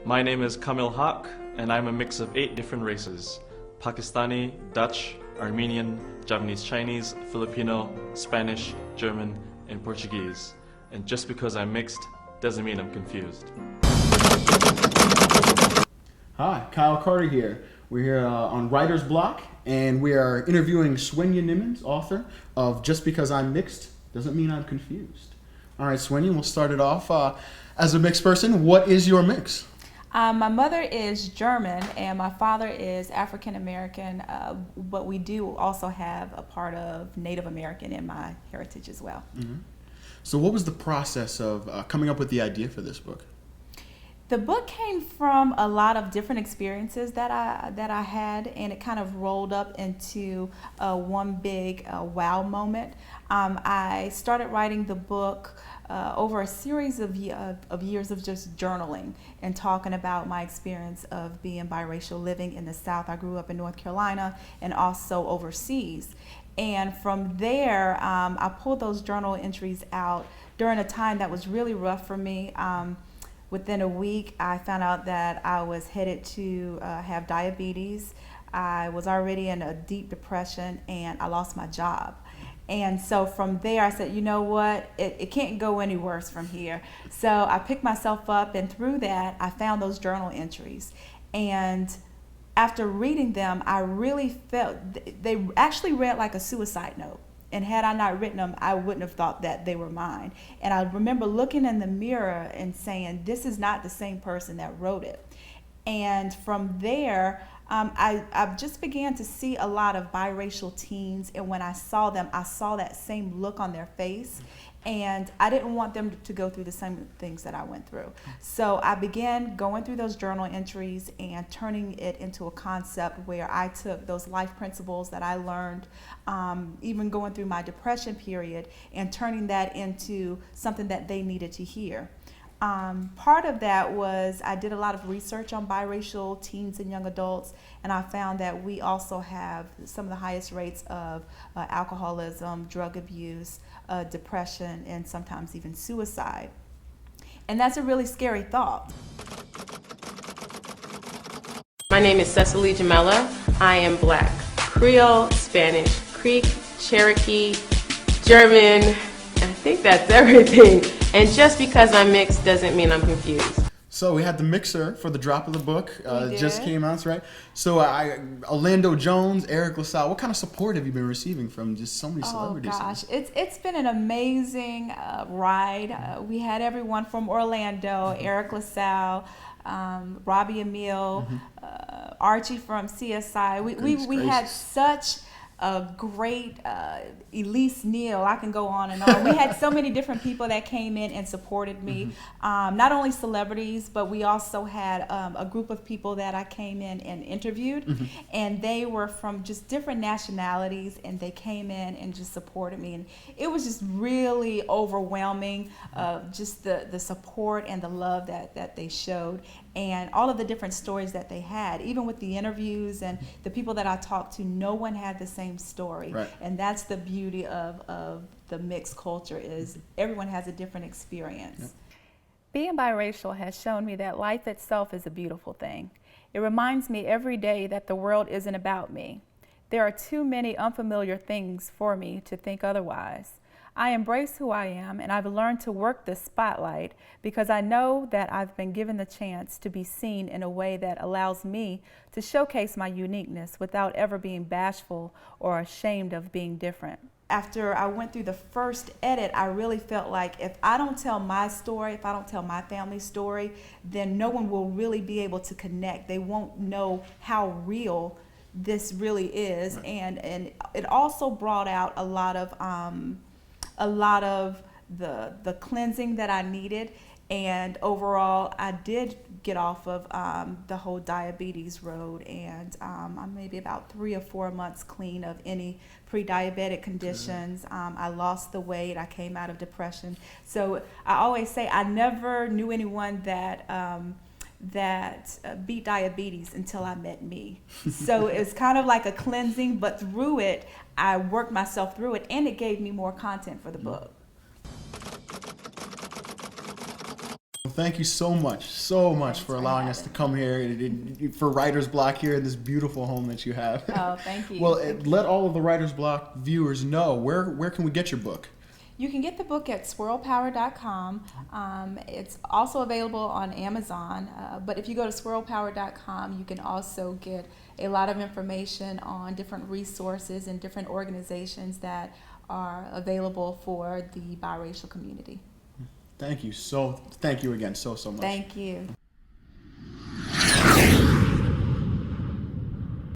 My name is Kamil Haq, and I'm a mix of 8 different races: Pakistani, Dutch, Armenian, Japanese, Chinese, Filipino, Spanish, German, and Portuguese. And just because I'm mixed doesn't mean I'm confused. Hi, Kyle Carter here. We're here on Writer's Block, and we are interviewing Svenya Nimmons, author of Just Because I'm Mixed Doesn't Mean I'm Confused. All right, Svenya, we'll start it off. As a mixed person, what is your mix? My mother is German and my father is African American, but we do also have a part of Native American in my heritage as well. Mm-hmm. So what was the process of coming up with the idea for this book? The book came from a lot of different experiences that I had, and it kind of rolled up into one big wow moment. I started writing the book over a series of years of just journaling and talking about my experience of being biracial, living in the South. I grew up in North Carolina and also overseas. And from there, I pulled those journal entries out during a time that was really rough for me. Within a week, I found out that I was headed to have diabetes. I was already in a deep depression and I lost my job. And so from there I said, you know what, it can't go any worse from here. So I picked myself up, and through that I found those journal entries. And after reading them, I really felt they actually read like a suicide note. And had I not written them, I wouldn't have thought that they were mine. And I remember looking in the mirror and saying, this is not the same person that wrote it. And from there, I just began to see a lot of biracial teens, and when I saw them, I saw that same look on their face, and I didn't want them to go through the same things that I went through. So I began going through those journal entries and turning it into a concept where I took those life principles that I learned, even going through my depression period, and turning that into something that they needed to hear. Part of that was I did a lot of research on biracial teens and young adults, and I found that we also have some of the highest rates of alcoholism, drug abuse, depression, and sometimes even suicide. And that's a really scary thought. My name is Cecily Jamela. I am Black, Creole, Spanish, Creek, Cherokee, German. I think that's everything. And just because I'm mixed doesn't mean I'm confused. So we had the mixer for the drop of the book. We It just did. came out, right? So Orlando Jones, Eric LaSalle, what kind of support have you been receiving from just so many celebrities? Oh gosh, it's been an amazing ride. We had everyone from Orlando, Eric LaSalle, Robbie Emile, Archie from CSI. We had such a great Elise Neal. I can go on and on. We had so many different people that came in and supported me. Not only celebrities, but we also had a group of people that I came in and interviewed, and they were from just different nationalities, and they came in and just supported me, and it was just really overwhelming, just the support and the love that they showed, and all of the different stories that they had. Even with the interviews and the people that I talked to, no one had the same story. Right. And that's the beauty of the mixed culture, is everyone has a different experience. Yep. Being biracial has shown me that life itself is a beautiful thing. It reminds me every day that the world isn't about me. There are too many unfamiliar things for me to think otherwise. I embrace who I am, and I've learned to work the spotlight because I know that I've been given the chance to be seen in a way that allows me to showcase my uniqueness without ever being bashful or ashamed of being different. After I went through the first edit, I really felt like if I don't tell my story, if I don't tell my family's story, then no one will really be able to connect. They won't know how real this really is. Right. And it also brought out a lot of the cleansing that I needed, and overall I did get off of the whole diabetes road, and I'm maybe about 3 or 4 months clean of any pre-diabetic conditions. I lost the weight, I came out of depression. So I always say I never knew anyone that beat diabetes until I met me. So it's kind of like a cleansing, but through it, I worked myself through it, and it gave me more content for the book. Well, thank you so much Thanks for for allowing us to having come here for Writer's Block here in this beautiful home that you have. Oh, thank you. Well, Thank you. let all of the Writer's Block viewers know where can we get your book? You can get the book at swirlpower.com. It's also available on Amazon, but if you go to swirlpower.com, you can also get a lot of information on different resources and different organizations that are available for the biracial community. Thank you again so much. Thank you.